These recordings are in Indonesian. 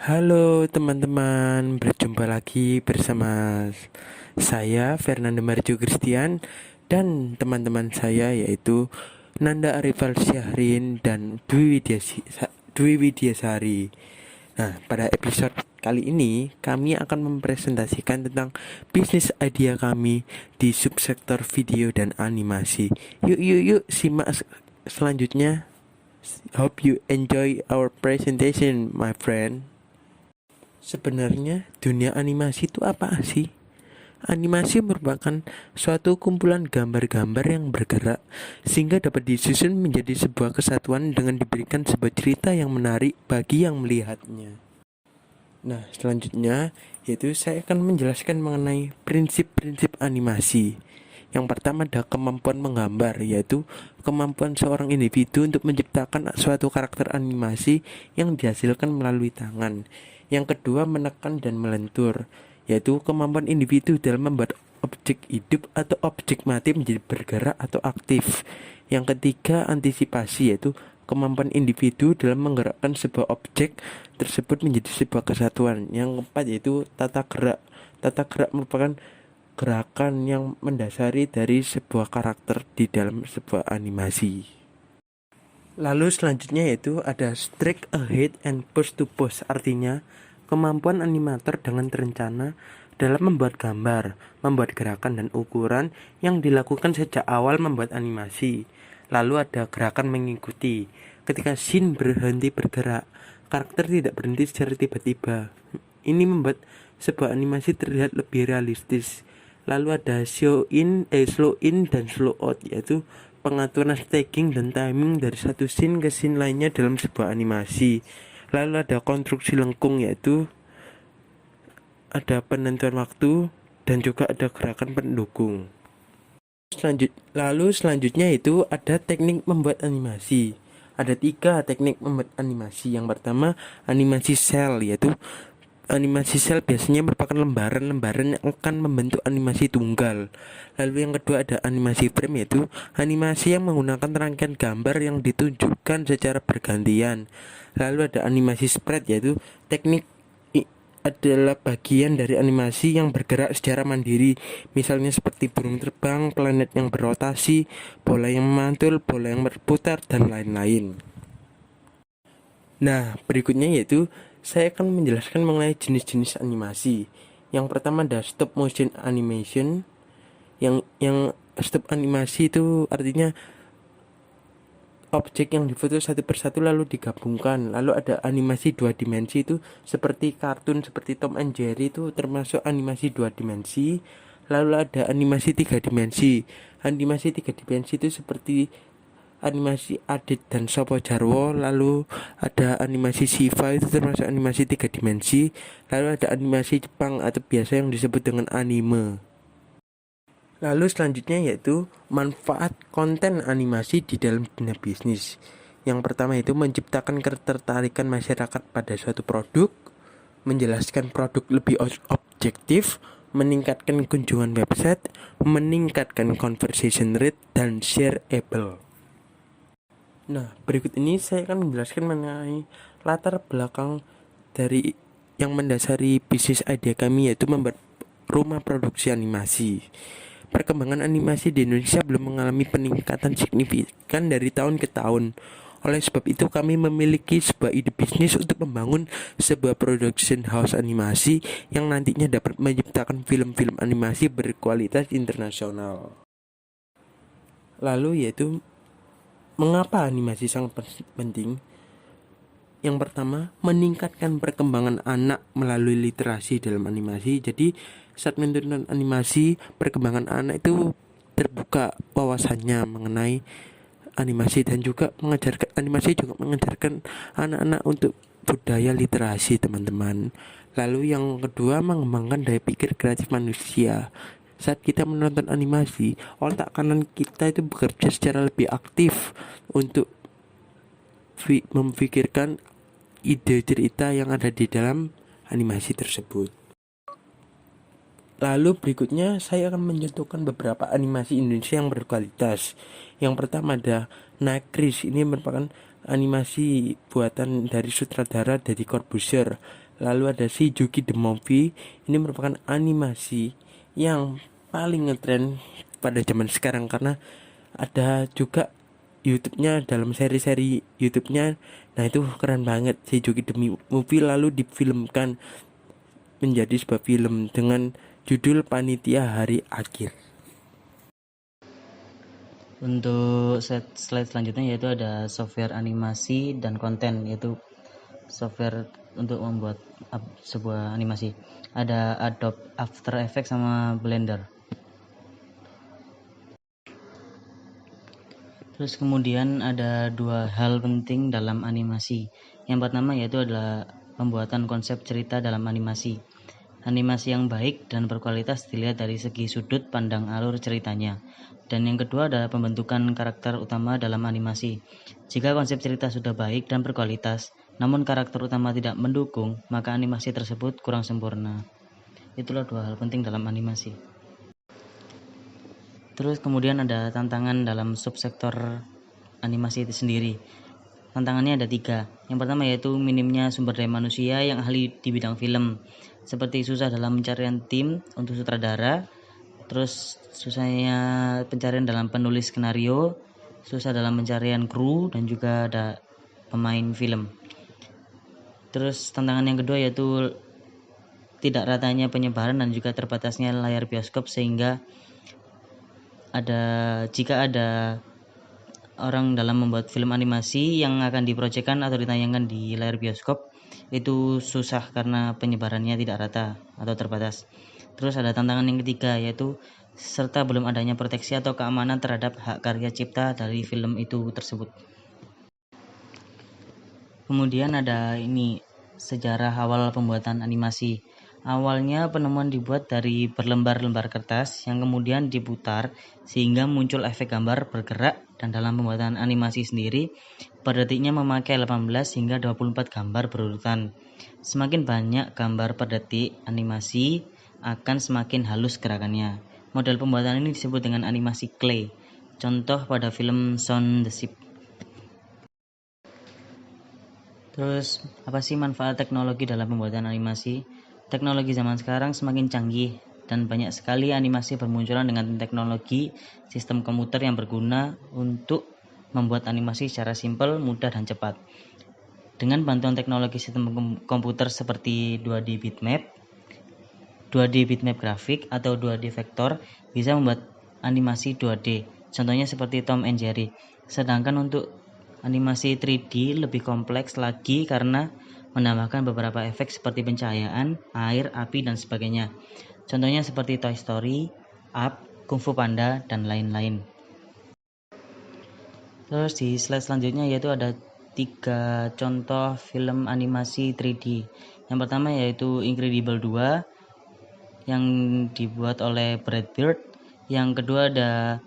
Halo teman-teman, berjumpa lagi bersama saya Fernando Marjo Christian dan teman-teman saya yaitu Nanda Arifal Syahrin dan Dwi Widyasari. Nah, pada episode kali ini kami akan mempresentasikan tentang bisnis idea kami di subsektor video dan animasi. Yuk simak selanjutnya. Hope you enjoy our presentation, my friend. Sebenarnya dunia animasi itu apa sih? Animasi merupakan suatu kumpulan gambar-gambar yang bergerak sehingga dapat disusun menjadi sebuah kesatuan dengan diberikan sebuah cerita yang menarik bagi yang melihatnya. Nah, selanjutnya yaitu saya akan menjelaskan mengenai prinsip-prinsip animasi. Yang pertama ada kemampuan menggambar, yaitu kemampuan seorang individu untuk menciptakan suatu karakter animasi yang dihasilkan melalui tangan. Yang kedua menekan dan melentur, yaitu kemampuan individu dalam membuat objek hidup atau objek mati menjadi bergerak atau aktif. Yang ketiga antisipasi, yaitu kemampuan individu dalam menggerakkan sebuah objek tersebut menjadi sebuah kesatuan. Yang keempat yaitu tata gerak. Tata gerak merupakan gerakan yang mendasari dari sebuah karakter di dalam sebuah animasi. Lalu selanjutnya yaitu ada strike ahead and push to pose, artinya kemampuan animator dengan terencana dalam membuat gambar, membuat gerakan dan ukuran yang dilakukan sejak awal membuat animasi. Lalu ada gerakan mengikuti, ketika scene berhenti bergerak, karakter tidak berhenti secara tiba-tiba. Ini membuat sebuah animasi terlihat lebih realistis. Lalu ada slow in dan slow out, yaitu pengaturan staging dan timing dari satu scene ke scene lainnya dalam sebuah animasi. Lalu ada konstruksi lengkung, yaitu ada penentuan waktu dan juga ada gerakan pendukung. Lalu selanjutnya itu ada teknik membuat animasi. Ada 3 teknik membuat animasi. Yang pertama animasi cell, yaitu animasi sel biasanya merupakan lembaran-lembaran yang akan membentuk animasi tunggal. Lalu yang kedua ada animasi frame, yaitu animasi yang menggunakan rangkaian gambar yang ditunjukkan secara bergantian. Lalu ada animasi spread, yaitu teknik adalah bagian dari animasi yang bergerak secara mandiri, misalnya seperti burung terbang, planet yang berotasi, bola yang memantul, bola yang berputar, dan lain-lain. Nah, berikutnya yaitu saya akan menjelaskan mengenai jenis-jenis animasi. Yang pertama ada stop motion animation. Yang stop animasi itu artinya objek yang difoto satu persatu lalu digabungkan. Lalu ada animasi 2 dimensi, itu seperti kartun seperti Tom and Jerry, itu termasuk animasi 2 dimensi. Lalu ada animasi 3 dimensi. Animasi 3 dimensi itu seperti animasi Adit dan Sopo Jarwo. Lalu ada animasi Shiva, itu termasuk animasi 3 dimensi. Lalu ada animasi Jepang atau biasa yang disebut dengan anime. Lalu selanjutnya yaitu manfaat konten animasi di dalam dunia bisnis. Yang pertama itu menciptakan ketertarikan masyarakat pada suatu produk, menjelaskan produk lebih objektif, meningkatkan kunjungan website, meningkatkan conversation rate, dan shareable. Nah, berikut ini saya akan menjelaskan mengenai latar belakang dari yang mendasari bisnis idea kami, yaitu membuat rumah produksi animasi. Perkembangan animasi di Indonesia belum mengalami peningkatan signifikan dari tahun ke tahun. Oleh sebab itu kami memiliki sebuah ide bisnis untuk membangun sebuah production house animasi yang nantinya dapat menciptakan film-film animasi berkualitas internasional. Lalu yaitu mengapa animasi sangat penting? Yang pertama, meningkatkan perkembangan anak melalui literasi dalam animasi. Jadi saat menonton animasi, perkembangan anak itu terbuka wawasannya mengenai animasi, dan juga mengajarkan animasi juga mengajarkan anak-anak untuk budaya literasi, teman-teman. Lalu yang kedua, mengembangkan daya pikir kreatif manusia. Saat kita menonton animasi, otak kanan kita itu bekerja secara lebih aktif untuk memikirkan ide cerita yang ada di dalam animasi tersebut. Lalu berikutnya saya akan mencontohkan beberapa animasi Indonesia yang berkualitas. Yang pertama ada Nakris. Ini merupakan animasi buatan dari sutradara Deddy Corbuzier. Lalu ada Shijuki the Movie. Ini merupakan animasi yang paling ngetren pada zaman sekarang karena ada juga YouTube-nya, dalam seri-seri YouTube-nya. Nah, itu keren banget. Shijuki the Movie lalu difilmkan menjadi sebuah film dengan judul Panitia Hari Akhir. Untuk slide selanjutnya yaitu ada software animasi dan konten, yaitu software untuk membuat sebuah animasi. Ada Adobe After Effects sama Blender. Terus kemudian ada dua hal penting dalam animasi. Yang pertama yaitu adalah pembuatan konsep cerita dalam animasi. Animasi yang baik dan berkualitas dilihat dari segi sudut pandang alur ceritanya. Dan yang kedua adalah pembentukan karakter utama dalam animasi. Jika konsep cerita sudah baik dan berkualitas, namun karakter utama tidak mendukung, maka animasi tersebut kurang sempurna. Itulah dua hal penting dalam animasi. Terus kemudian ada tantangan dalam subsektor animasi itu sendiri. Tantangannya ada 3. Yang pertama yaitu minimnya sumber daya manusia yang ahli di bidang film, seperti susah dalam pencarian tim untuk sutradara, terus susahnya pencarian dalam penulis skenario, susah dalam pencarian kru, dan juga ada pemain film. Terus tantangan yang kedua yaitu tidak ratanya penyebaran dan juga terbatasnya layar bioskop, sehingga jika ada orang dalam membuat film animasi yang akan diproyekkan atau ditayangkan di layar bioskop itu susah karena penyebarannya tidak rata atau terbatas. Terus ada tantangan yang ketiga yaitu serta belum adanya proteksi atau keamanan terhadap hak karya cipta dari film itu tersebut. Kemudian ada sejarah awal pembuatan animasi. Awalnya penemuan dibuat dari berlembar-lembar kertas yang kemudian diputar sehingga muncul efek gambar bergerak, dan dalam pembuatan animasi sendiri per detiknya memakai 18 hingga 24 gambar berurutan. Semakin banyak gambar per detik animasi akan semakin halus gerakannya. Model pembuatan ini disebut dengan animasi clay. Contoh pada film Shaun the Sheep. Terus apa sih manfaat teknologi dalam pembuatan animasi? Teknologi zaman sekarang semakin canggih dan banyak sekali animasi bermunculan dengan teknologi sistem komputer yang berguna untuk membuat animasi secara simpel, mudah, dan cepat. Dengan bantuan teknologi sistem komputer seperti 2D bitmap, 2D bitmap grafik atau 2D vektor bisa membuat animasi 2D. Contohnya seperti Tom and Jerry. Sedangkan untuk animasi 3D lebih kompleks lagi karena menambahkan beberapa efek seperti pencahayaan, air, api, dan sebagainya. Contohnya seperti Toy Story, Up, Kung Fu Panda, dan lain-lain. Terus di slide selanjutnya yaitu ada 3 contoh film animasi 3D. Yang pertama yaitu Incredible 2 yang dibuat oleh Brad Bird. Yang kedua ada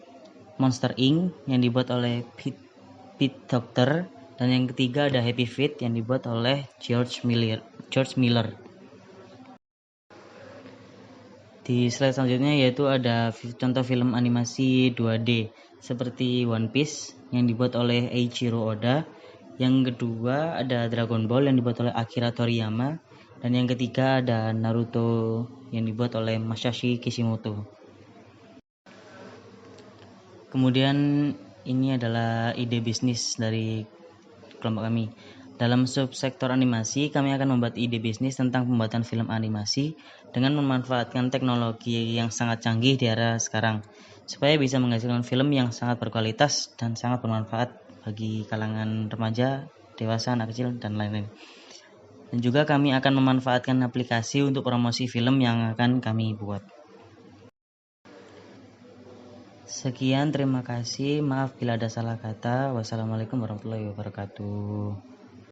Monster Inc. yang dibuat oleh Pete Docter. Dan yang ketiga ada Happy Feet yang dibuat oleh George Miller. Di slide selanjutnya yaitu ada contoh film animasi 2D seperti One Piece yang dibuat oleh Eiichiro Oda. Yang kedua ada Dragon Ball yang dibuat oleh Akira Toriyama. Dan yang ketiga ada Naruto yang dibuat oleh Masashi Kishimoto. Kemudian ini adalah ide bisnis dari kelompok kami. Dalam subsektor animasi, kami akan membuat ide bisnis tentang pembuatan film animasi dengan memanfaatkan teknologi yang sangat canggih di era sekarang, supaya bisa menghasilkan film yang sangat berkualitas dan sangat bermanfaat bagi kalangan remaja, dewasa, anak kecil, dan lain-lain. Dan juga kami akan memanfaatkan aplikasi untuk promosi film yang akan kami buat. Sekian, terima kasih. Maaf bila ada salah kata. Wassalamualaikum warahmatullahi wabarakatuh.